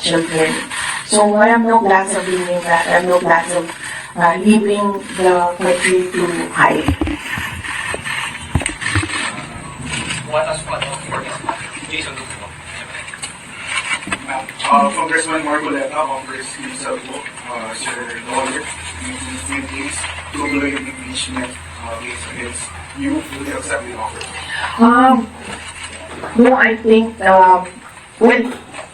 children. So I have no plans of doing that. I have no plans of leaving the country to hide. What as part of your Jason Lupo? Congressman Marcoleta, Congress Lisa Lupo, Sir Lawyer, in case tuloy yung impeachment case against you, will you accept the offer? No, I think, well,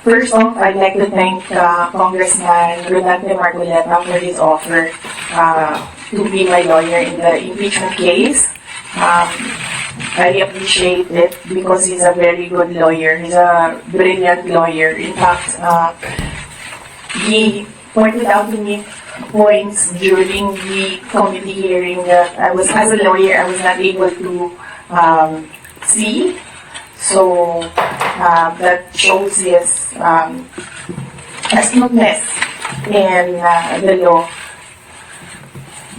first off, I'd like to thank Congressman Marcoleta for his offer to be my lawyer in the impeachment case. I appreciate it because he's a very good lawyer. He's a brilliant lawyer. In fact, he pointed out to me points during the committee hearing that as a lawyer, I was not able to see. So that shows his astuteness in the law.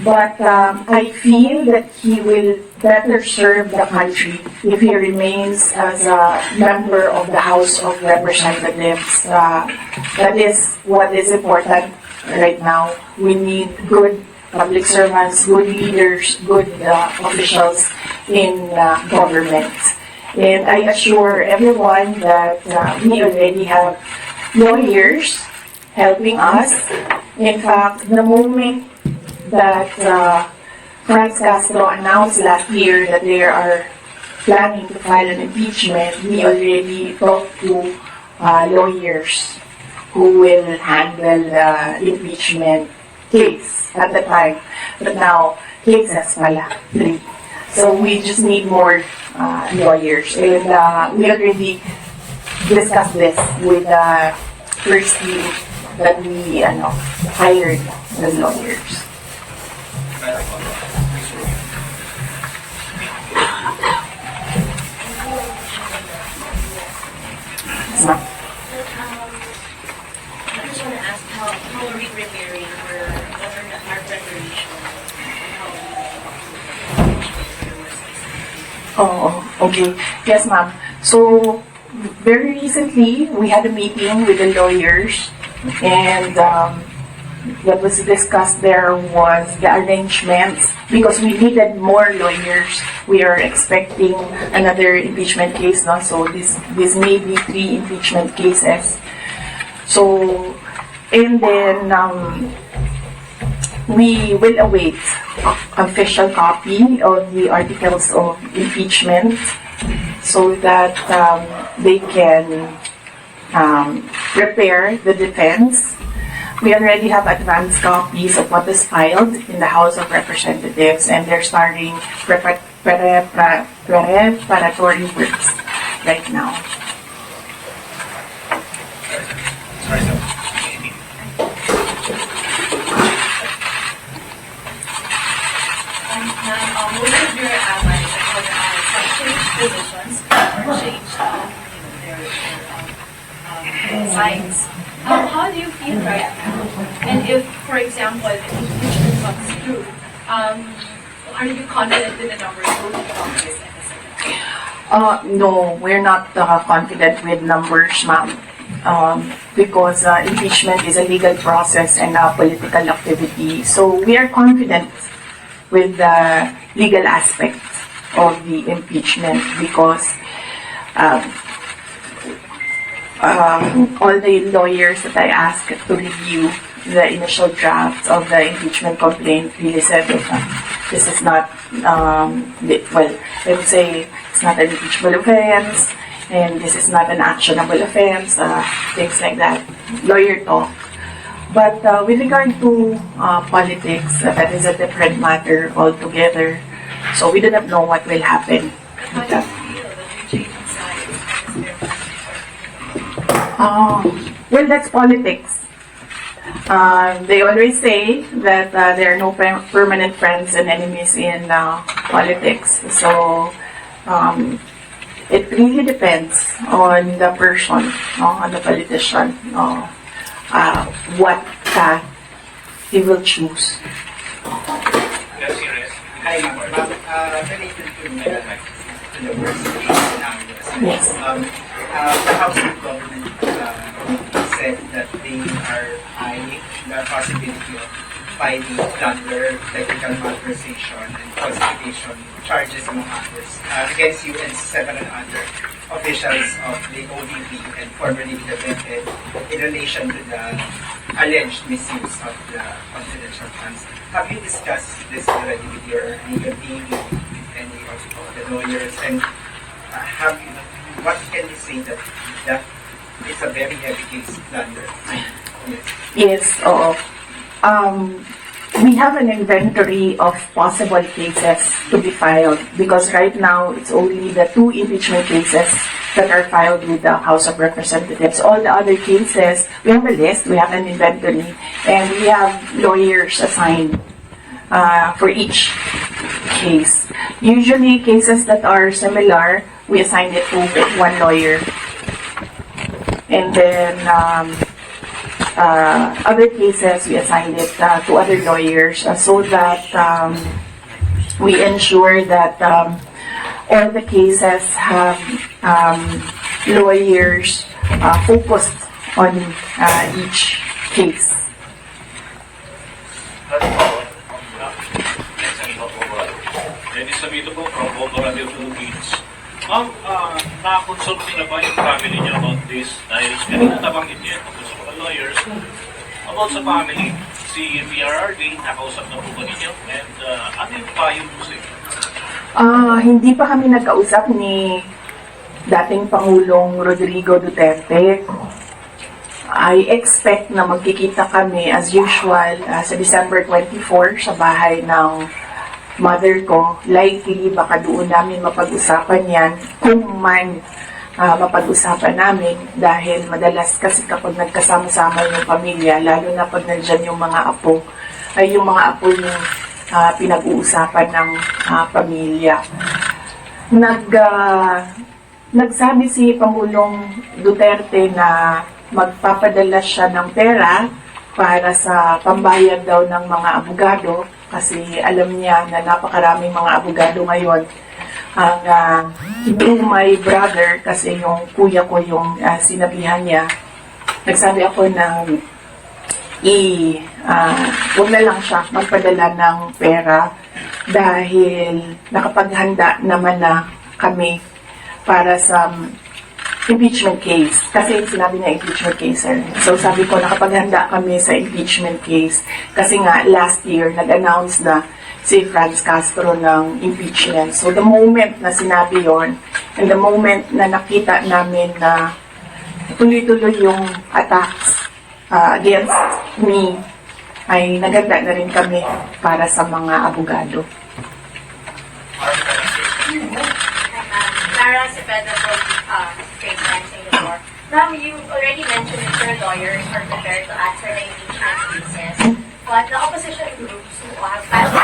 But I feel that he will better serve the country if he remains as a member of the House of Representatives. That is what is important right now. We need good public servants, good leaders, good officials in government. And I assure everyone that we already have lawyers helping us. In fact, the moment that Franz Castro announced last year that they are planning to file an impeachment, we already talked to lawyers who will handle the impeachment case at the time. But now, cases pala, 3. So we just need more lawyers. And we already discussed this with the first team that we hired the lawyers. I just want to ask how are we preparing for our preparation? Oh, okay. Yes, ma'am. So, very recently, we had a meeting with the lawyers, and what was discussed there was the arrangements, because we needed more lawyers. We are expecting another impeachment case now, so this may be 3 impeachment cases. So, and then we will await official copy of the articles of impeachment so that they can prepare the defense. We already have advanced copies of what is filed in the House of Representatives, and they're starting preparatory works right now. Most of your allies have changed positions or changed their sides. How do you feel right now? And if, for example, the impeachment comes through, are you confident with the numbers both in Congress and the Senate? No, we're not confident with numbers, ma'am. Because impeachment is a legal process and a political activity. So we are confident with the legal aspect of the impeachment because all the lawyers that I asked to review the initial draft of the impeachment complaint really said that this is not, well, I would say it's not an impeachable offense, and this is not an actionable offense, things like that, lawyer talk. But with regard to politics, that is a different matter altogether. So we do not know what will happen. How do you feel that you're changing sides? Well, that's politics. They always say that there are no permanent friends and enemies in politics. So it really depends on the person, on the politician, what path he will choose. Hi, ma'am. Related to the worst case scenario. Yes. The House of Government said that they are eyeing the possibility of filing plunder, technical malversation, and falsification charges among others against you and 7 other officials of the OVP and formerly defended in relation to the alleged misuse of the confidential funds. Have you discussed this already with your legal team, with any of the lawyers, and what can you say that is a very heavy case plunder? Yes, oo. We have an inventory of possible cases to be filed because right now it's only the 2 impeachment cases that are filed with the House of Representatives. All the other cases, we have a list, we have an inventory, and we have lawyers assigned for each case. Usually cases that are similar, we assign it to 1 lawyer. And then other cases, we assign it to other lawyers so that we ensure that all the cases have lawyers focused on each case. Dennis Sabito po from Bobo Radio Philippines. Ma'am, na-consult nila ba yung family niyo about this? Dahil kanina nabanggit niya tungkol sa mga lawyers. About sa family, si PRRD, nakausap na po ba ninyo? And ano yung payo po sa inyo? Hindi pa kami nagkausap ni dating Pangulong Rodrigo Duterte. I expect na magkikita kami as usual sa December 24 sa bahay ng mother ko. Likely, baka doon namin mapag-usapan yan kung man mapag-usapan namin dahil madalas kasi kapag nagkasama-sama yung pamilya, lalo na pag nandyan yung mga apo, ay yung mga apo yung pinag-uusapan ng pamilya. Nagsabi si Pangulong Duterte na magpapadala siya ng pera para sa pambayad daw ng mga abogado kasi alam niya na napakaraming mga abogado ngayon ang through my brother kasi yung kuya ko yung sinabihan niya. Nagsabi ako na huwag na lang siya magpadala ng pera dahil nakapaghanda naman na kami para sa impeachment case. Kasi sinabi niya impeachment case, sir. So sabi ko, nakapaghanda kami sa impeachment case. Kasi nga, last year, nag-announce na si Franz Castro ng impeachment. So the moment na sinabi yon, and the moment na nakita namin na tuloy-tuloy yung attacks against me, ay naganda na rin kami para sa mga abogado. Sara, si Pedro from Straight Time Singapore. Ma'am, you already mentioned that your lawyers are prepared to answer the impeachment cases, but the opposition groups who have filed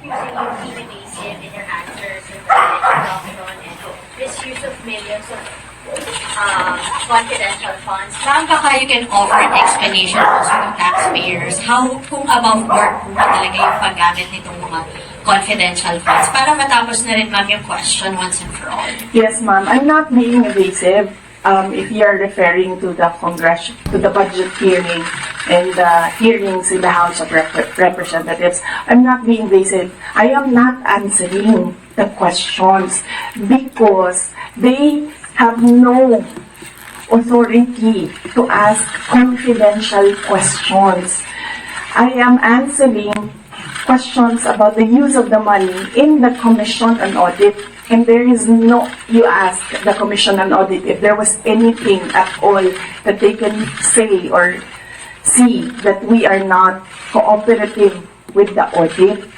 using you evasive in your answers and phenomenon and misuse of millions of confidential funds. Ma'am, baka you can offer an explanation also to taxpayers how kung above board po ba talaga yung paggamit nitong mga confidential funds para matapos na rin ma'am yung question once and for all. Yes, ma'am. I'm not being evasive. If you are referring to the budget hearing and the hearings in the House of Representatives, I'm not being evasive. I am not answering the questions because they have no authority to ask confidential questions. I am answering questions about the use of the money in the Commission on Audit, and there is no, you ask the Commission on Audit if there was anything at all that they can say or see that we are not cooperative with the audit.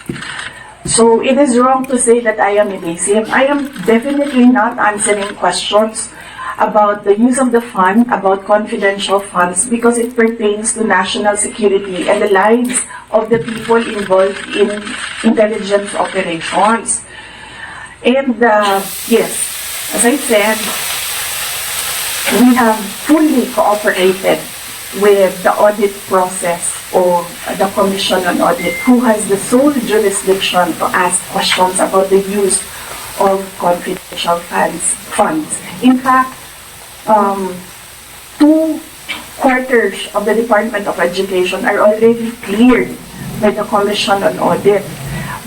So it is wrong to say that I am evasive. I am definitely not answering questions about the use of the fund, about confidential funds, because it pertains to national security and the lives of the people involved in intelligence operations. And yes, as I said, we have fully cooperated with the audit process of the Commission on Audit, who has the sole jurisdiction to ask questions about the use of confidential funds. In fact, two quarters of the Department of Education are already cleared by the Commission on Audit,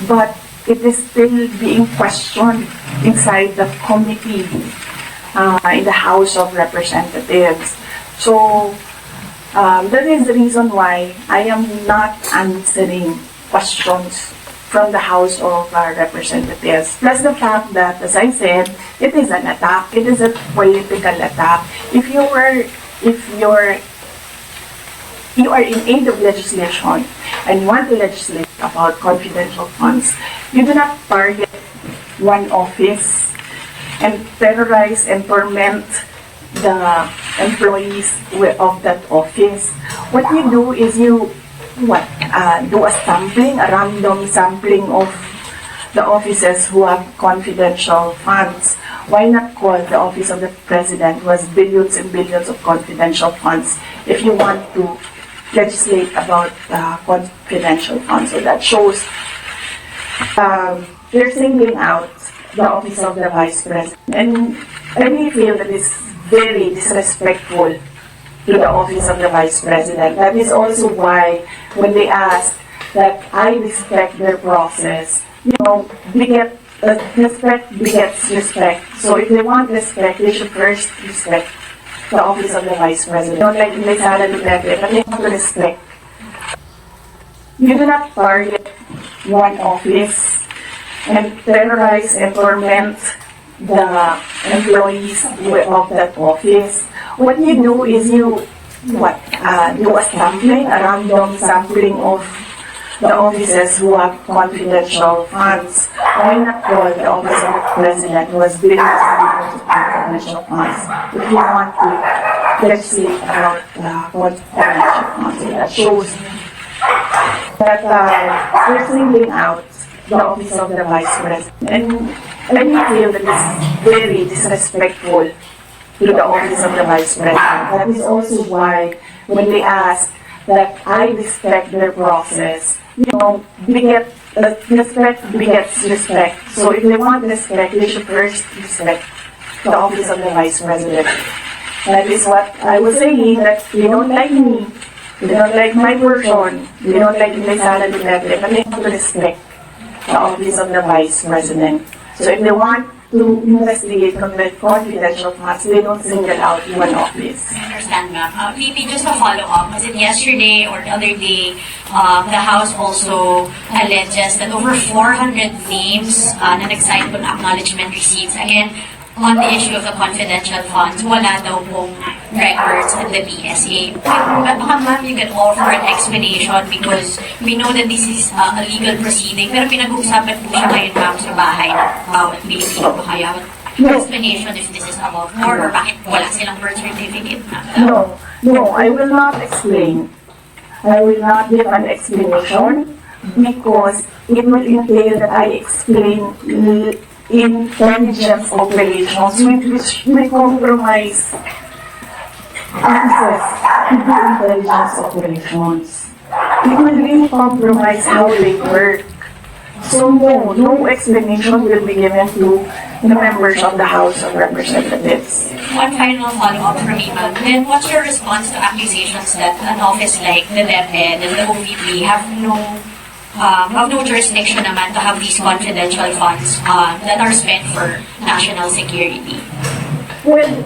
but it is still being questioned inside the committee in the House of Representatives. So that is the reason why I am not answering questions from the House of Representatives. Plus the fact that, as I said, it is an attack. It is a political attack. If you are in aid of legislation and you want to legislate about confidential funds, you do not target one office and terrorize and torment the employees of that office. What you do is you do a sampling, a random sampling of the offices who have confidential funds. Why not call the office of the president, who has billions and billions of confidential funds, if you want to legislate about confidential funds? So that shows they're singling out the office of the vice president. And I really feel that it's very disrespectful to the office of the vice president. That is also why when they ask that I respect their process, respect begets respect. So if they want respect, they should first respect the office of the vice president. Don't like they Sara, but they want to respect. You do not target one office and terrorize and torment the employees of that office. What you do is you do a sampling, a random sampling of the offices who have confidential funds. Why not call the office of the president, who has billions and billions of confidential funds, if you want to legislate about confidential funds? So that shows that they're singling out the office of the vice president. And I really feel that it's very disrespectful to the office of the vice president. That is also why when they ask that I respect their process, respect begets respect. So if they want respect, they should first respect the office of the vice president. That is what I was saying, that they don't like me, they don't like my version, they don't like the Sara, but they have to respect the office of the vice president. So if they want to investigate confidential funds, they don't single out one office. I understand, ma'am. VP, just a follow-up. Was it yesterday or the other day, the House also alleges that over 400 names na nag-sign po ng acknowledgement receipts, again, on the issue of the confidential funds, wala daw pong records in the BSA. Baka ma'am, you can offer an explanation because we know that this is a legal proceeding, pero pinag-uusapan po siya ngayon ma'am sa bahay ng bawat Pilipino. Kaya explanation if this is above board or bakit wala silang birth certificate na. No, I will not explain. I will not give an explanation because it will entail that I explain intelligence operations which will compromise access to the intelligence operations. It will really compromise how they work. So no explanation will be given to the members of the House of Representatives. One final follow-up from me, ma'am. Then what's your response to accusations that an office like the DepEd and the OVP have no jurisdiction naman to have these confidential funds that are spent for national security? Well,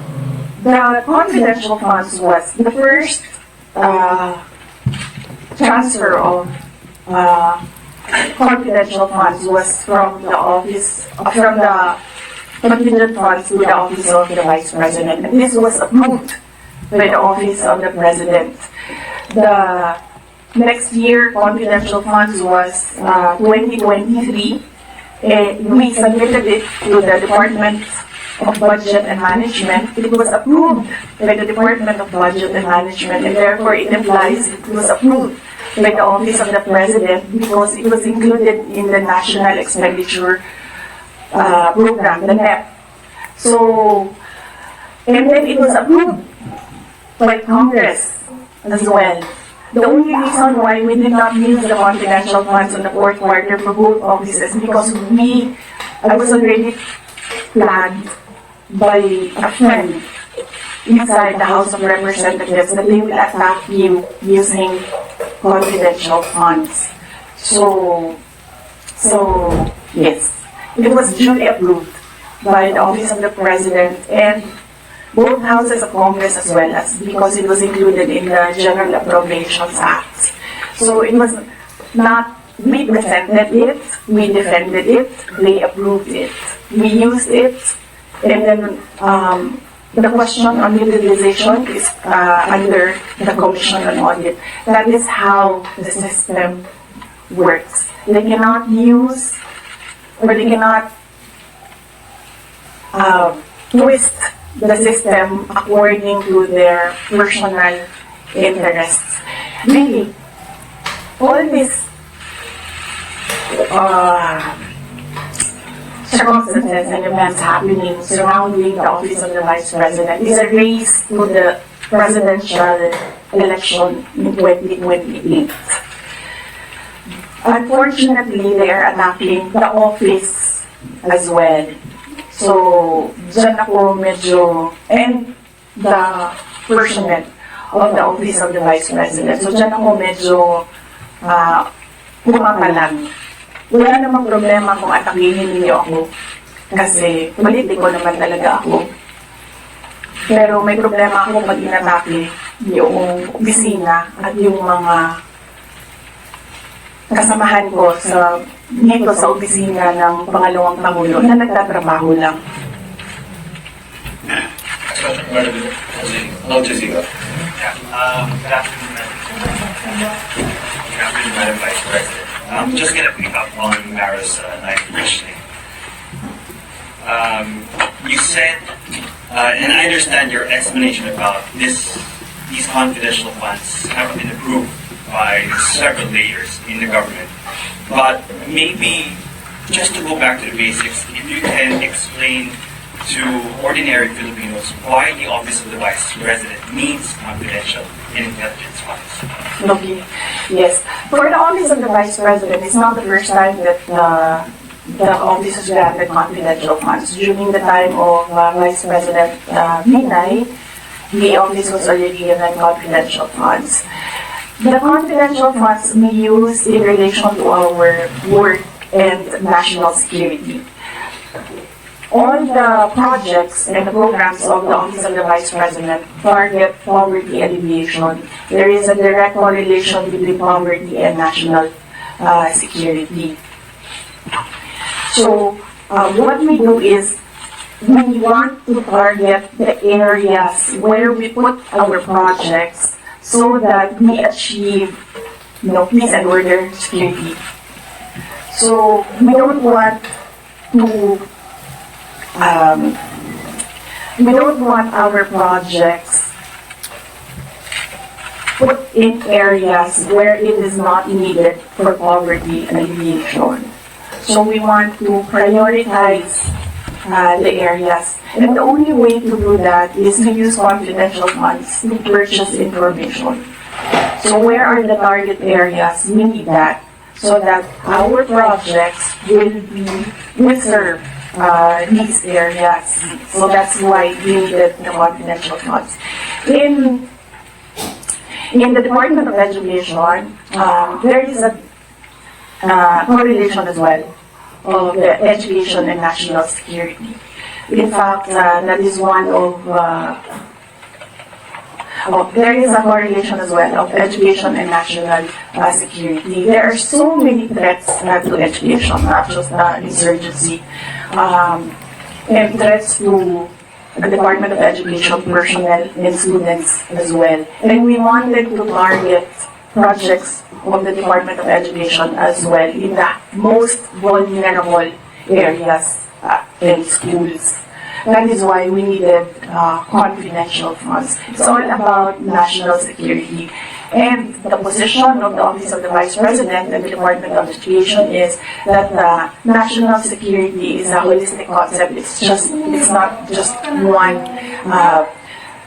the confidential funds was the first transfer of confidential funds was from the office, from the confidential funds to the office of the vice president. And this was approved by the office of the president. The next year, confidential funds was 2023. We submitted it to the Department of Budget and Management. It was approved by the Department of Budget and Management, and therefore it implies it was approved by the Office of the President because it was included in the National Expenditure Program, the NEP. So, and then it was approved by Congress as well. The only reason why we did not use the confidential funds in the fourth quarter for both offices because I was already flagged by a friend inside the House of Representatives that they will attack you using confidential funds. So yes, it was duly approved by the Office of the President and both houses of Congress as well as because it was included in the General Appropriations Act. So it was not, we presented it, we defended it, they approved it, we used it, and then the question on utilization is under the Commission on Audit. That is how the system works. They cannot use or they cannot twist the system according to their personal interests. Really, all these circumstances and events happening surrounding the office of the Vice President is a race to the presidential election in 2028. Unfortunately, they are attacking the office as well. So, dyan ako medyo, and the personnel of the office of the Vice President. So, dyan ako medyo pumapalag. Wala namang problema kung atakihin niyo ako. Kasi politiko naman talaga ako. Pero may problema ako pag inatake yung opisina at yung mga kasamahan ko dito sa opisina ng pangalawang Pangulo na nagtatrabaho lang. Good afternoon, Madam Vice President. I'm just going to pick up on Mara's line of questioning. You said, and I understand your explanation about these confidential funds haven't been approved by several layers in the government. But maybe, just to go back to the basics, if you can explain to ordinary Filipinos why the Office of the Vice President needs confidential and intelligence funds. Okay. Yes. For the Office of the Vice President, it's not the first time that the office has granted confidential funds. During the time of Vice President Binay, the office was already given confidential funds. The confidential funds we use in relation to our work and national security. All the projects and the programs of the Office of the Vice President target poverty alleviation. There is a direct correlation between poverty and national security. So, what we do is we want to target the areas where we put our projects so that we achieve, peace and order, security. So we don't want our projects put in areas where it is not needed for poverty alleviation. So we want to prioritize the areas. And the only way to do that is to use confidential funds to purchase information. So where are the target areas? We need that so that our projects will serve these areas. So that's why we needed the confidential funds. In the Department of Education, there is a correlation as well of the education and national security. In fact, that is one of, there is a correlation as well of education and national security. There are so many threats to education, not just insurgency, and threats to the Department of Education personnel and students as well. And we wanted to target projects of the Department of Education as well in the most vulnerable areas in schools. That is why we needed confidential funds. It's all about national security. And the position of the Office of the Vice President and the Department of Education is that national security is a holistic concept. It's not just one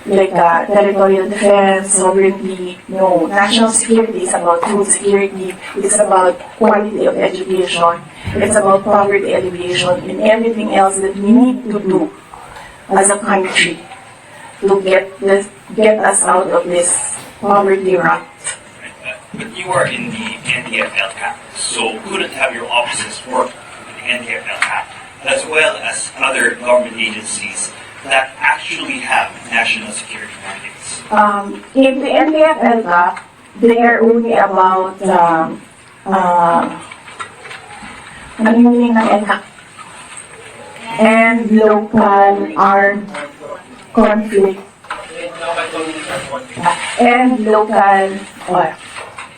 territorial defense, sovereignty. No, national security is about food security. It's about quality of education. It's about poverty alleviation and everything else that we need to do as a country to get us out of this poverty rut. But you are in the NDFL so couldn't have your offices work with the NDFL as well as other government agencies that actually have national security mandates? In the NDFL, they are only about ano yung meaning ng NHAC? And local armed conflict. And local,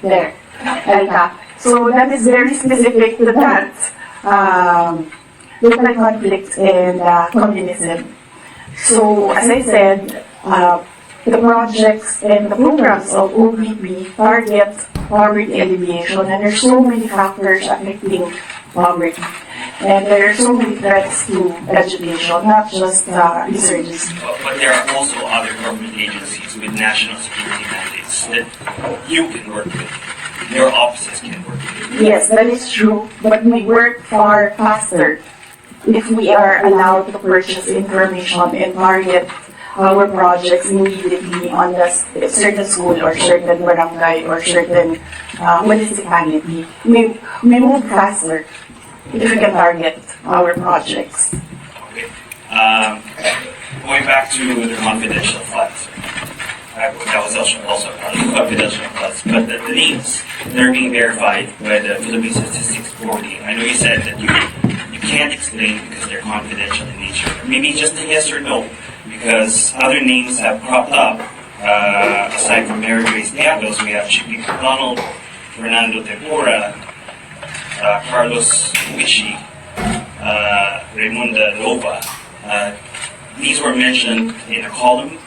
there, LCAP. So that is very specific to that. Local conflict and communism. So, as I said, the projects and the programs of OVP target poverty alleviation, and there's so many factors affecting poverty. And there are so many threats to education, not just insurgency. But there are also other government agencies with national security mandates that you can work with. Your offices can work with. Yes, that is true, but we work far faster if we are allowed to purchase information and target our projects immediately on the certain school or certain barangay or certain municipality. We move faster if we can target our projects. Okay. Going back to the confidential funds. That was also part of the confidential funds. But the names, they're being verified by the Philippine Statistics Board. I know you said that you can't explain because they're confidential in nature. Maybe just a yes or no, because other names have cropped up. Aside from Mary Grace Diablos, we have Chippy McDonald, Fernando Tempora, Carlos Wichi, Raymunda Lopa. These were mentioned in a column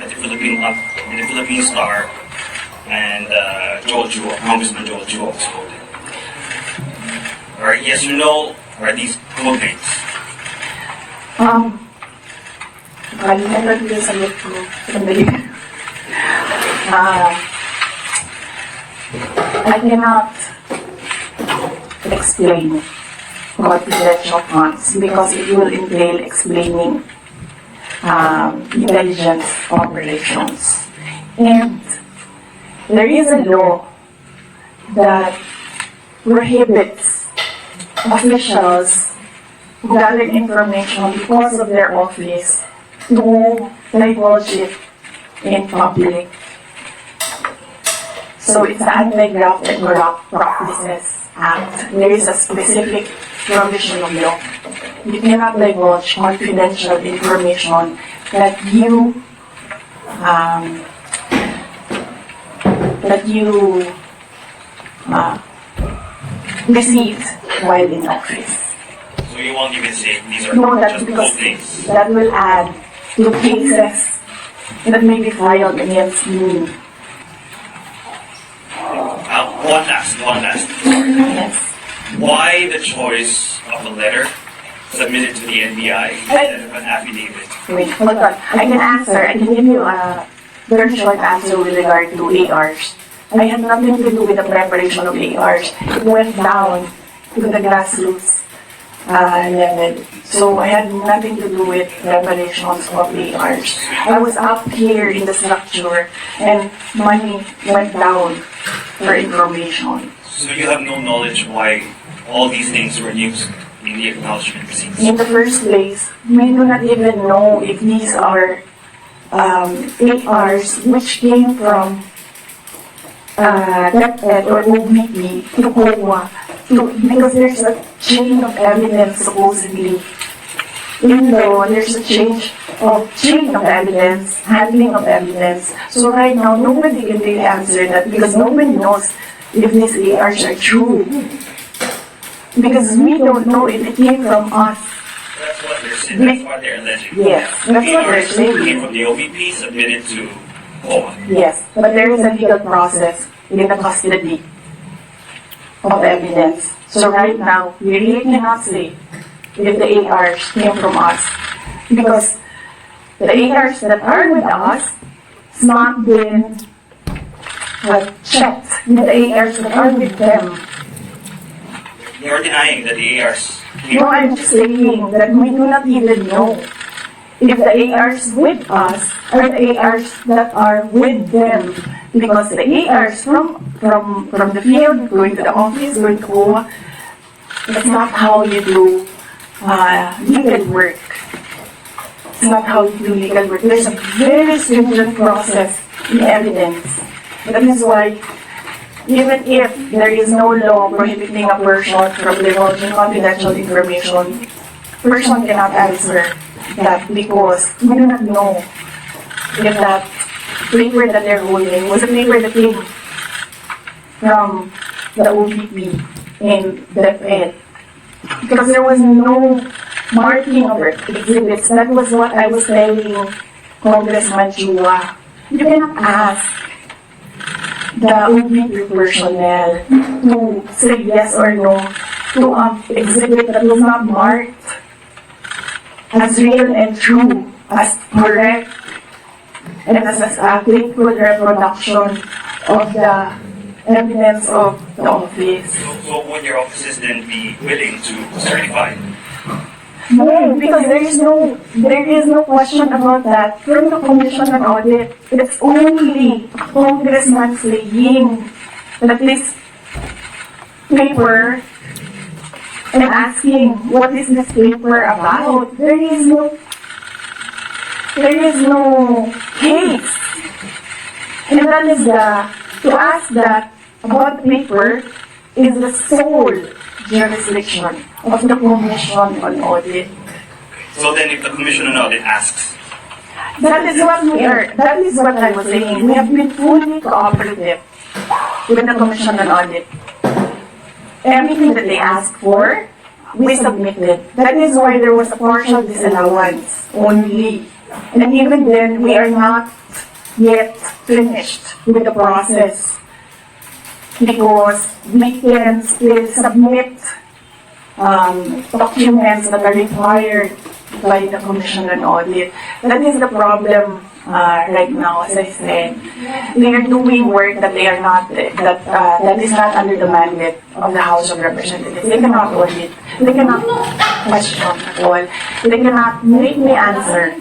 at the Philippine Star, and Joel Jewell, Congressman Joel Jewell was quoted. All right, yes or no? Are these code names? Kalimutan ko yung sagot ko. Sandali. I cannot explain confidential funds because it will entail explaining intelligence operations. And there is a law that prohibits officials who gather information because of their office to divulge it in public. So it's the Anti-Graft and Corrupt Practices Act. There is a specific provision of law. You cannot divulge confidential information that you received while in office. So you won't even say these are No, that's just because code names. that will add to cases that may be filed against me. One last. Yes. Why the choice of a letter submitted to the NBI instead of an affidavit? Wait, hold on. I can answer. I can give you a very short answer with regard to ARs. I had nothing to do with the preparation of ARs. It went down to the grassroots level. So I had nothing to do with preparations of ARs. I was up here in the structure and money went down for information. So you have no knowledge why all these things were used in the acknowledgement receipts? In the first place, we do not even know if these are ARs which came from DepEd or OVP to COA, because there's a chain of evidence supposedly. Even though there's a chain of evidence, handling of evidence. So right now, nobody can really answer that because nobody knows if these ARs are true. Because we don't know if it came from us. That's what they're saying. That's what they're alleging. Yes, that's what they're saying. Came from the OVP, submitted to COA. Yes, but there is a legal process in the custody of evidence. So right now, we really cannot say if the ARs came from us. Because the ARs that are with us has not been checked with the ARs that are with them. You're denying that the ARs came No, I'm just saying that we do not even know if the ARs with us are the ARs that are with them. Because the ARs from the field, going to the office, going to home, that's not how you do legal work. It's not how you do legal work. There's a very stringent process in evidence. That is why, even if there is no law prohibiting a person from divulging confidential information, person cannot answer that because we do not know if that paper that they're holding was a paper that came from the OVP in DEC.11. Because there was no marking of exhibits. That was what I was telling Congressman Chua. You cannot ask the OVP personnel to say yes or no to an exhibit that was not marked as real and true, as correct, and as a faithful reproduction of the evidence of the office. So would your offices then be willing to certify? No, because there is no question about that. From the Commission on Audit, it's only Congressman saying that this paper and asking what is this paper about. There is no case. And that is to ask that about the paper is the sole jurisdiction of the Commission on Audit. So then if the Commission on Audit asks, That is what I was saying. We have been fully cooperative with the Commission on Audit. Everything that they asked for, we submitted. That is why there was a partial disallowance only. And even then, we are not yet finished with the process because we can still submit documents that are required by the Commission on Audit. That is the problem right now, as I said. They are doing work that they are not, that is not under the mandate of the House of Representatives. They cannot audit. They cannot question at all. They cannot make me answer.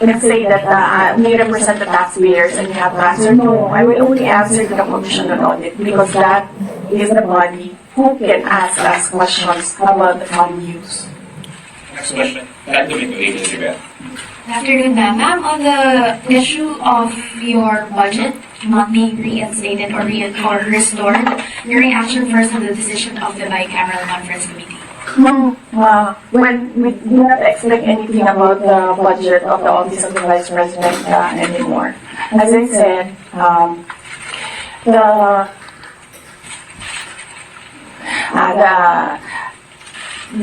And say that we represent the taxpayers and we have to answer. No, I will only answer to the Commission on Audit because that is the body who can ask us questions about the fund use. next question. Back to agency, Beth. Good afternoon, ma'am. Ma'am, on the issue of your budget not being reinstated or restored, your reaction first on the decision of the bicameral conference committee? When we do not expect anything about the budget of the Office of the Vice President anymore. As I said,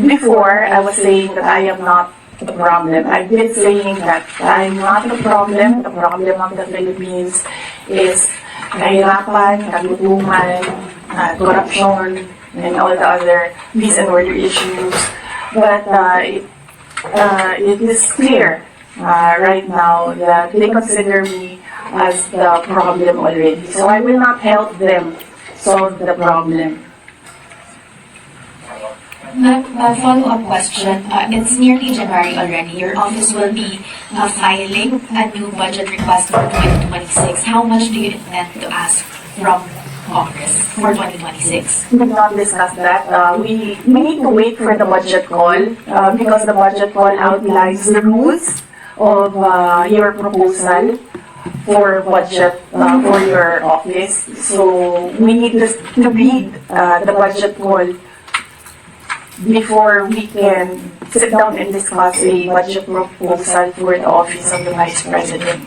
before I was saying that I am not the problem. I've been saying that I'm not the problem. The problem of the Philippines is kahirapan, kagutuman, corruption, and all the other peace and order issues. But it is clear right now that they consider me as the problem already. So I will not help them solve the problem. Ma'am, a follow-up question. It's nearly January already. Your office will be filing a new budget request for 2026. How much do you intend to ask from Congress for 2026? We did not discuss that. We need to wait for the budget call because the budget call outlines the rules of your proposal for budget for your office. So we need to read the budget call before we can sit down and discuss a budget proposal for the Office of the Vice President.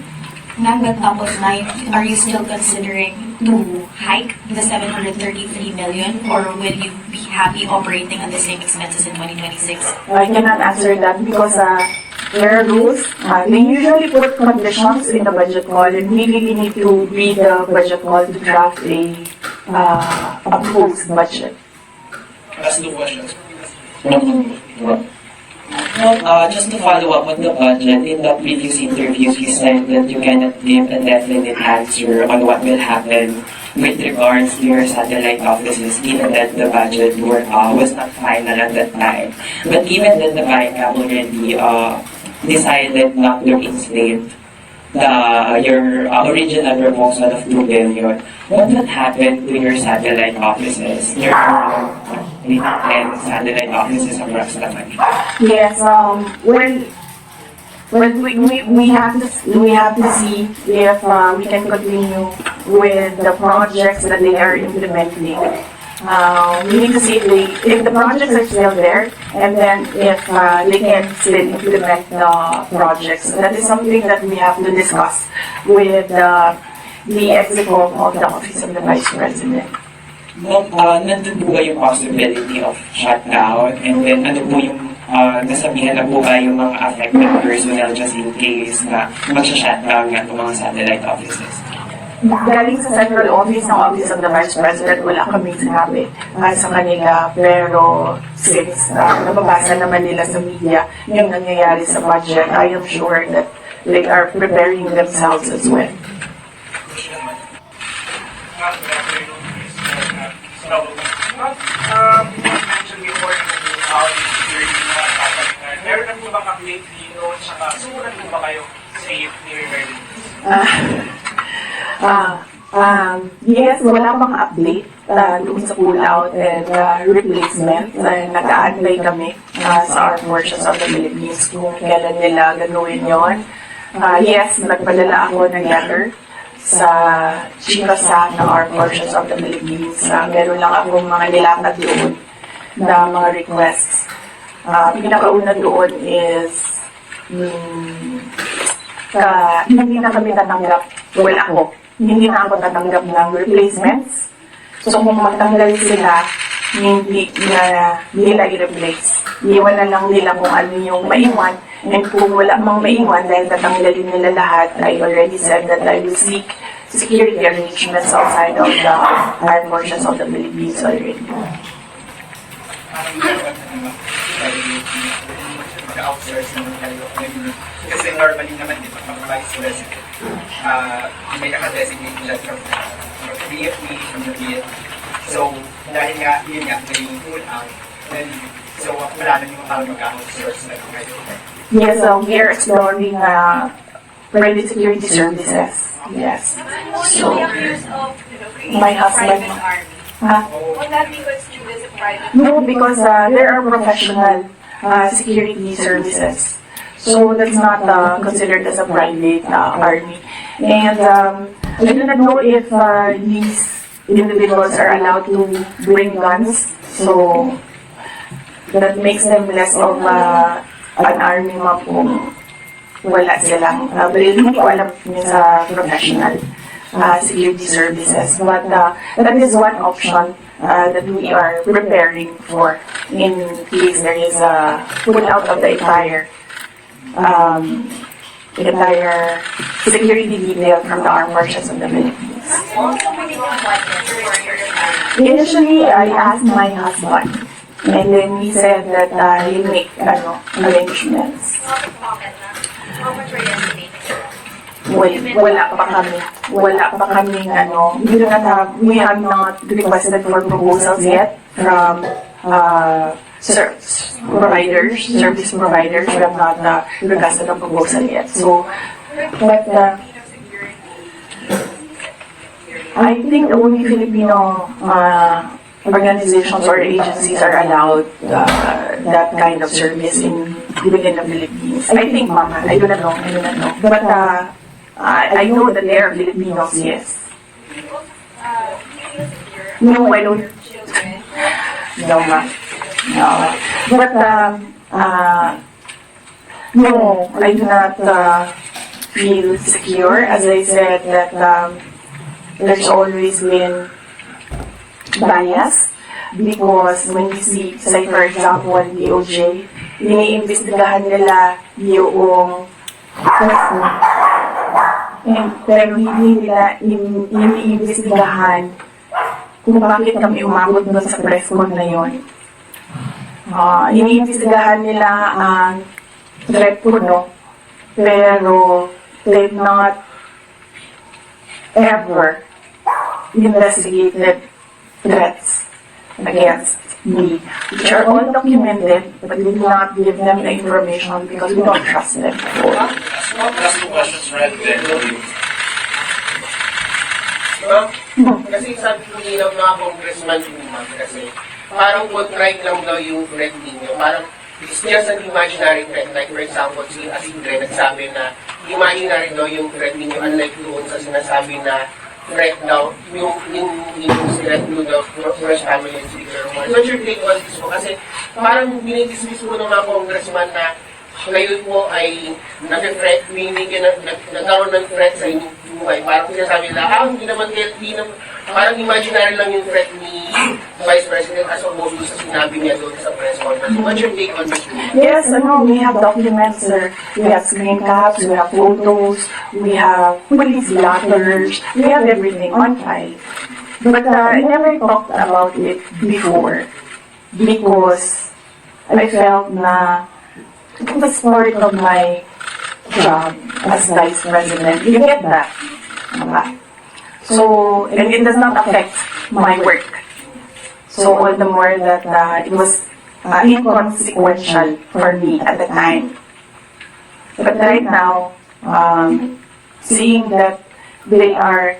Ma'am, at top of mind, are you still considering to hike the 733 million or will you be happy operating on the same expenses in 2026? I cannot answer that because there are rules. They usually put conditions in the budget call and we really need to read the budget call to draft a proposed budget. Last two questions. Just to follow up on the budget, in the previous interviews, you said that you cannot give a definite answer on what will happen with regards to your satellite offices, given that the budget was not final at that time. But even then, the BICAM already decided not to reinstate your original proposal of 2 billion. What would happen to your satellite offices, your 10 satellite offices across the country? Yes, we have to see if we can continue with the projects that they are implementing. We need to see if the projects are still there, and then if they can still implement the projects. That is something that we have to discuss with the executive of the Office of the Vice President. Nandun po ba yung possibility of shutdown? And then ano po yung nasabihan na po ba yung mga affected personnel just in case na mag-shutdown nga itong mga satellite offices? Galing sa central office ng Office of the Vice President, wala kaming sinabi sa kanila. Pero since nababasa naman nila sa media yung nangyayari sa budget, I am sure that they are preparing themselves as well. Mentioned before about security na tatagnan. Meron na po ba update dito? Tsaka sumunod po ba kayo safe near emergency? Yes, wala pang update doon sa pull-out and replacement. Nag-aantay kami sa Armed Forces of the Philippines kung kailan nila gagawin yon. Yes, nagpadala ako ng letter sa Chief of Staff ng Armed Forces of the Philippines. Meron lang akong mga nilakad doon na mga requests. Pinakauna doon is hindi na kami tatanggap, hindi na ako tatanggap ng replacements. So kung magtanggal sila, hindi na nila i-replace. Iwan na lang nila kung ano yung maiwan. And kung wala mang maiwan dahil tatanggalin nila lahat, I already said that I will seek security arrangements outside of the Armed Forces of the Philippines already. Mag-outsource naman kayo. Kasi normally naman, di ba, mag-vice president, may naka-designate dyan from BFP, from the BFP. So, dahil nga, yun nga, may pull out, then, so, wala na yung parang mag-outsource na kayo. Yes, we are exploring private security services. Yes. So, my husband. Would that be considered as a private? No, because there are professional security services. So that's not considered as a private army. And I do not know if these individuals are allowed to bring guns. So that makes them less of an army map kung wala silang. But hindi ko alam sa professional security services. But that is one option that we are preparing for in case there is a pull out of the entire security detail from the Armed Forces of the Philippines. Initially, I asked my husband, and then he said that he'll make arrangements. How much were you estimating? Wala pa kami, we have not requested for proposals yet from service providers. We have not requested a proposal yet. So, but I think only Filipino organizations or agencies are allowed that kind of service within the Philippines. I think, Mama, I do not know. But I know that there are Filipinos, yes. No, I don't. No, Ma. No. But, no, I do not feel secure. As I said, that there's always been bias. Because when you see, say for example, DOJ, iniimbestigahan nila yung pero hindi nila iniimbestigahan kung bakit kami umabot doon sa press con na yun. Iniimbestigahan nila ang threat ko, no? Pero they've not ever investigated threats against me, which are all documented, but we did not give them the information because we don't trust them. Last two questions, Red, then Kasi sabi ko ng mga congressman din ma'am, kasi parang contrite lang daw yung threat ninyo. Parang it's just an imaginary threat. Like for example, si Asigre nagsabi na imaginary daw yung threat ninyo, unlike doon sa sinasabi na threat daw, yung threat nyo daw first family and speaker. What's your take on this po? Kasi parang dinidismiss mo ng mga congressman na ngayon po ay nag-threat, meaning nagkaroon ng threat sa inyong buhay. Parang sinasabi nila, hindi naman, parang imaginary lang yung threat ni Vice President as opposed to sa sinabi niya doon sa press conference. What's your take on this? Yes, we have documents, sir. We have screen caps, we have photos, we have police letters, we have everything on file. But I never talked about it before because I felt na it was part of my job as Vice President. You get that? Okay. So, and it does not affect my work. So, all the more that it was inconsequential for me at the time. But right now, seeing that they are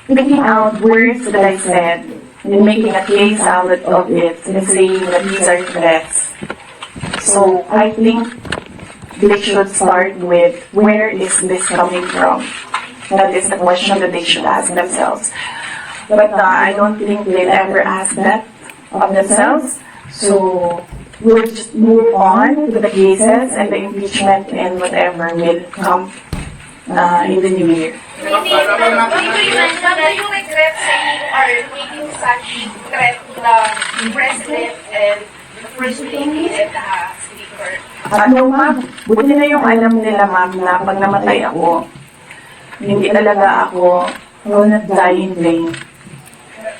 picking out words that I said and making a case out of it and saying that these are threats. So I think they should start with where is this coming from? That is the question that they should ask themselves. But I don't think they'll ever ask that of themselves. So we'll just move on to the cases and the impeachment and whatever will come in the new year. Do you regret saying or making such threat the President and the First Lady and the Speaker? Ano ma'am, buti na yung alam nila ma'am na pag namatay ako, hindi talaga ako will not die in vain.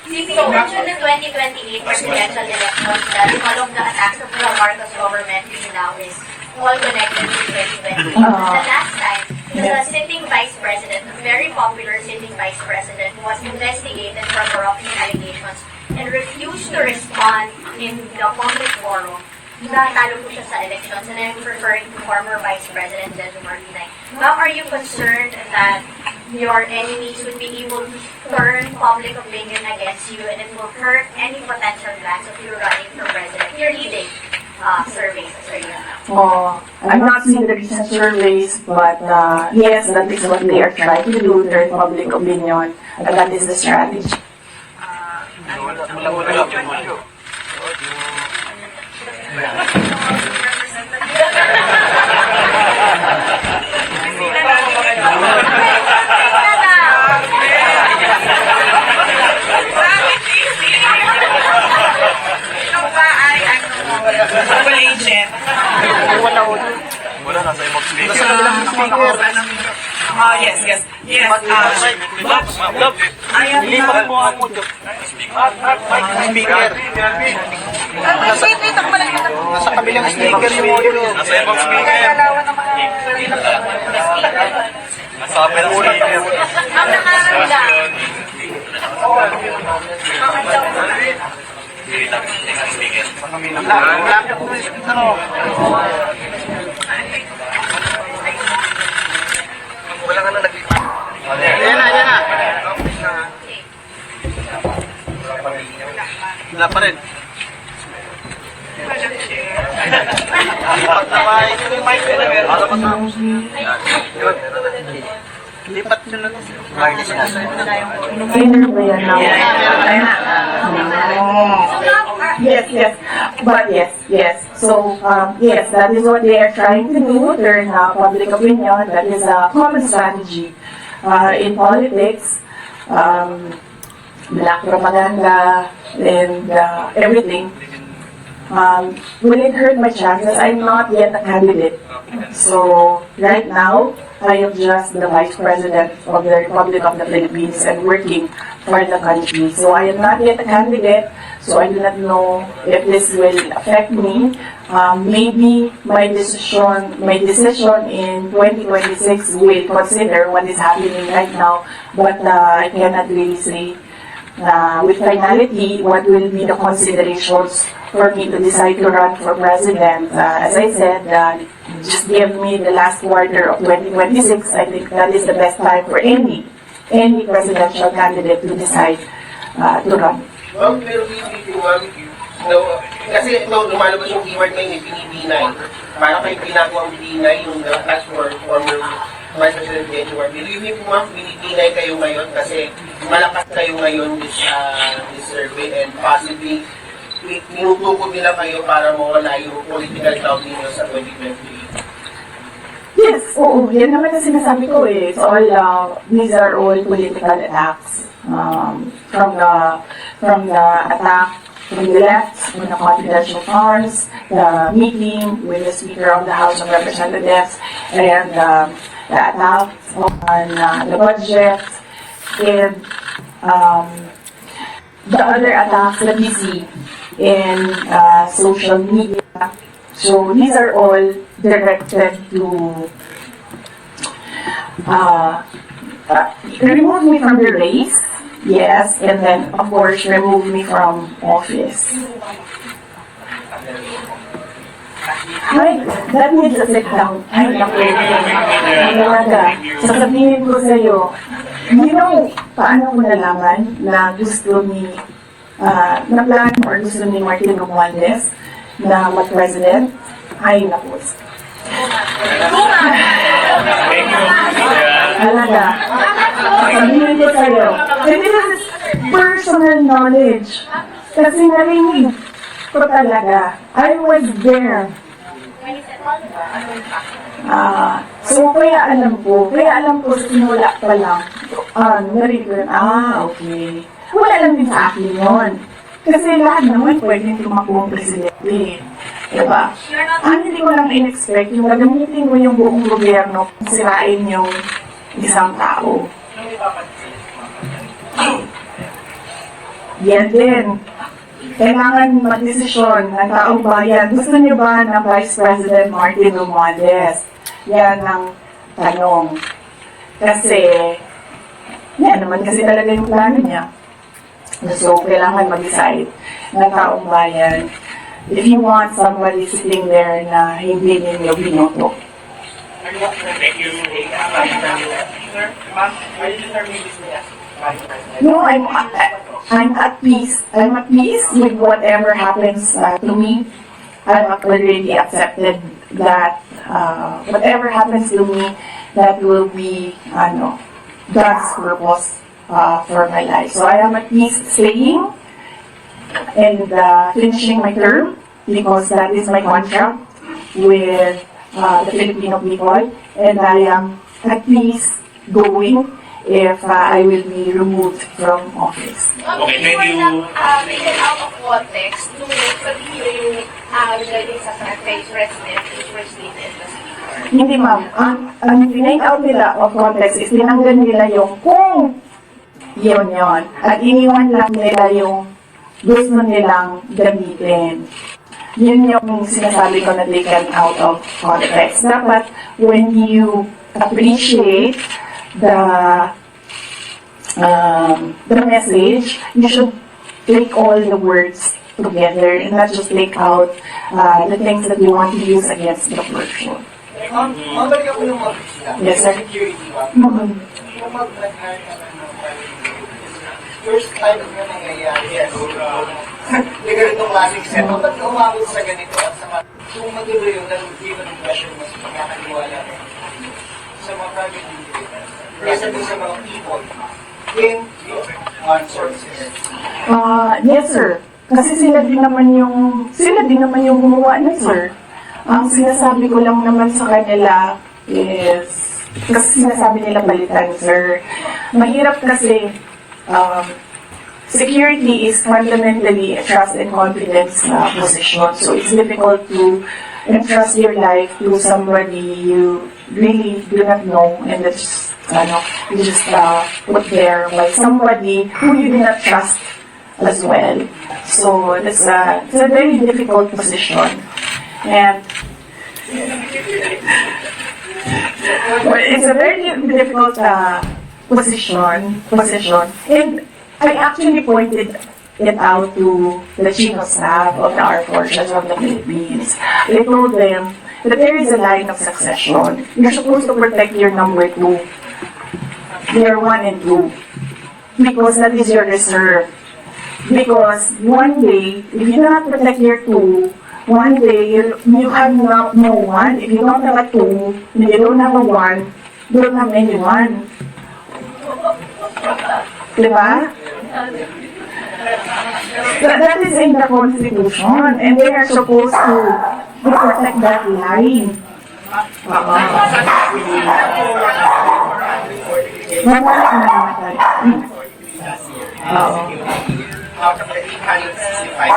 So, mentioned the 2028 presidential elections that all of the attacks of the Marcos government in now is all connected to 2020. The last time, the sitting vice president, a very popular sitting vice president, was investigated for corruption allegations and refused to respond in the public forum. Natalo po siya sa elections, and I'm referring to former Vice President Dejo Martinez. Now, are you concerned that your enemies would be able to turn public opinion against you and it will hurt any potential plans of you running for president? You're leading surveys as early as now. I'm not seeing the recent surveys, but yes, that is what they are trying to do, turn public opinion, and that is the strategy. Wala na sa ibang speaker. Yes. Lipat mo ang mundo. Speaker. Nasa kabilang speaker yung audio. Nasa ibang speaker. Nasa kabilang speaker. Ang nakaramdam. Wala ka na naglipat. Yan na. Wala pa rin. Lipat na ba? Ito yung mic na meron. Alapat na ako siya. Lipat nyo na. Trainer ba yan now? Yes. But yes. So, yes, that is what they are trying to do, turn public opinion. That is a common strategy in politics. Black propaganda and everything. will it hurt my chances? I'm not yet a candidate. So right now, I am just the Vice President of the Republic of the Philippines and working for the country. So I am not yet a candidate, so I do not know if this will affect me. Maybe my decision in 2026 will consider what is happening right now, but I cannot really say with finality what will be the considerations for me to decide to run for president. As I said, just give me the last quarter of 2026. I think that is the best time for any presidential candidate to decide to run. Ma'am, pero hindi po, ma'am, no, kasi ito, lumalabas yung keyword na yun, pinipinay. Para kayo ginagawa ang pinay, yung last for former Vice President Benjamin Martin. Believe me po, ma'am, pinipinay kayo ngayon kasi malakas kayo ngayon this survey and possibly tinutukod nila kayo para mawala yung political cloud ninyo sa 2028. Yes, oo. Yan naman ang sinasabi ko eh. It's all, these are all political attacks. From the attack from the left, on the confidential funds, the meeting with the Speaker of the House of Representatives, and the attack on the budget, and the other attacks that we see in social media. So these are all directed to remove me from the race, yes, and then of course remove me from office. Ay, that needs a sit down. Ay, naku. Talaga. Sasabihin ko sa'yo, you know, paano ko nalaman na gusto ni, na plan or gusto ni Martin Romualdez na mag-president? Ay, naku. Talaga. Sabihin ko sa'yo. And this is personal knowledge. Kasi narinig ko talaga. I was there. So, kaya alam ko sa simula pa lang, narinig ko, okay. Wala lang din sa akin yun. Kasi lahat naman pwedeng tumakbo ang presidente. Diba? Hindi ko lang in-expect yung gagamitin mo yung buong gobyerno kung sirain yung isang tao. Yan din. Kailangan mag-desisyon ng taong bayan. Gusto niyo ba ng Vice President Martin Romualdez? Yan ang tanong. Kasi, yan naman kasi talaga yung plano niya. So, kailangan mag-decide ng taong bayan if you want somebody sitting there na hindi ninyo binoto. Thank you. Ma'am, are you determined to No, I'm at peace. I'm at peace with whatever happens to me. I'm already accepted that whatever happens to me, that will be God's purpose for my life. So I am at peace staying and finishing my term because that is my contract with the Filipino people, and I am at peace going if I will be removed from office. Okay, thank you. Taken out of context, nung nagpag-iyo yung regarding sa Vice President, which were stated as speaker. Hindi ma'am, ang tinake out nila of context is tinanggal nila yung kung yun. At iniwan lang nila yung gusto nilang gamitin. Yun yung sinasabi ko na taken out of context. Dapat when you appreciate the message, you should take all the words together and not just take out the things that you want to use against the person. Mabalik ako yung mag-isla. Yes, sir. Security ba? Mm-hmm. Kung mag-nag-hire ka na ng first time na nangyayari. Yes. May ganitong klaseng setup. Ba't umabot sa ganito? At saka, kung magulo yung nag-give ng pressure, mas makakaniwala rin sa mga private individuals. Kesa din sa mga people. In on sources. Yes, sir. Kasi sila din naman yung gumawa nun, sir. Ang sinasabi ko lang naman sa kanila is, kasi sinasabi nila balitan, sir. Mahirap kasi, security is fundamentally a trust and confidence position. So it's difficult to entrust your life to somebody you really do not know, and that's you just put there by somebody who you do not trust as well. So it's a very difficult position, and it's a very difficult position, and I actually pointed it out to the chief of staff of the Armed Forces of the Philippines. I told them that there is a line of succession. You're supposed to protect your number 2, your 1 and 2, because that is your reserve. Because one day, if you do not protect your 2, one day you have no 1. If you don't have a 2, and you don't have a 1, you don't have anyone. Diba? So that is in the Constitution, and they are supposed to protect that line. Out of the 865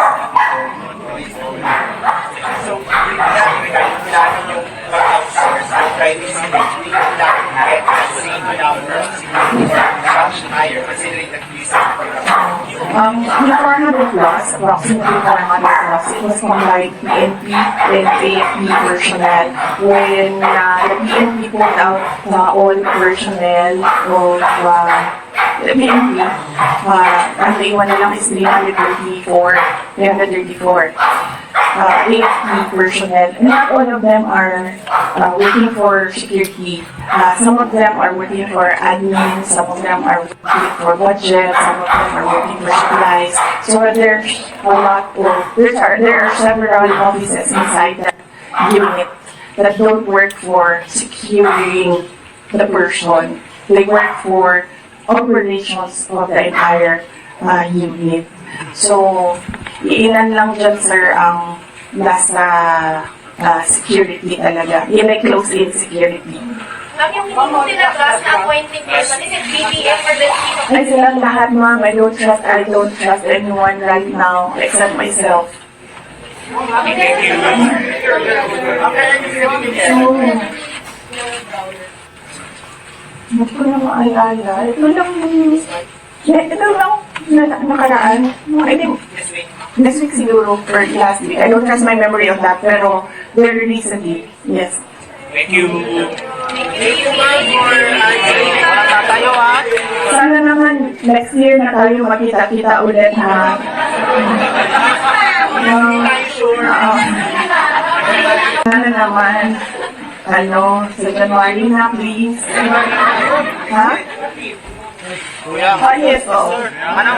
so regarding yung pag-outsource ang private sector, we will not get the same number of security or much higher considering the recent The 400 plus, approximately 400 plus, it was combined PNP and AFP personnel. When the PNP pulled out all personnel of the PNP, ang naiwan na lang is 334. AFP personnel, and not all of them are working for security. Some of them are working for admin, some of them are working for budget, some of them are working for supplies. So there's a lot of, there are several offices inside that unit that don't work for securing the person. They work for operations of the entire unit. So, ilan lang dyan, sir, ang nasa security talaga. Yun ay close-in security. Ma'am, yung hindi tinatras na appointing person, is it BPM or the chief of Ay, silang lahat, ma'am. I don't trust anyone right now except myself. So, hindi ko na maalala. Ito lang nakaraan. I think, this week siguro, or last week. I don't trust my memory of that, pero very recently, yes. Thank you. Sana naman next year na tayo makita-kita ulit, ha? Sana naman, sa January na, please. Ha? Yes, oh. Manong.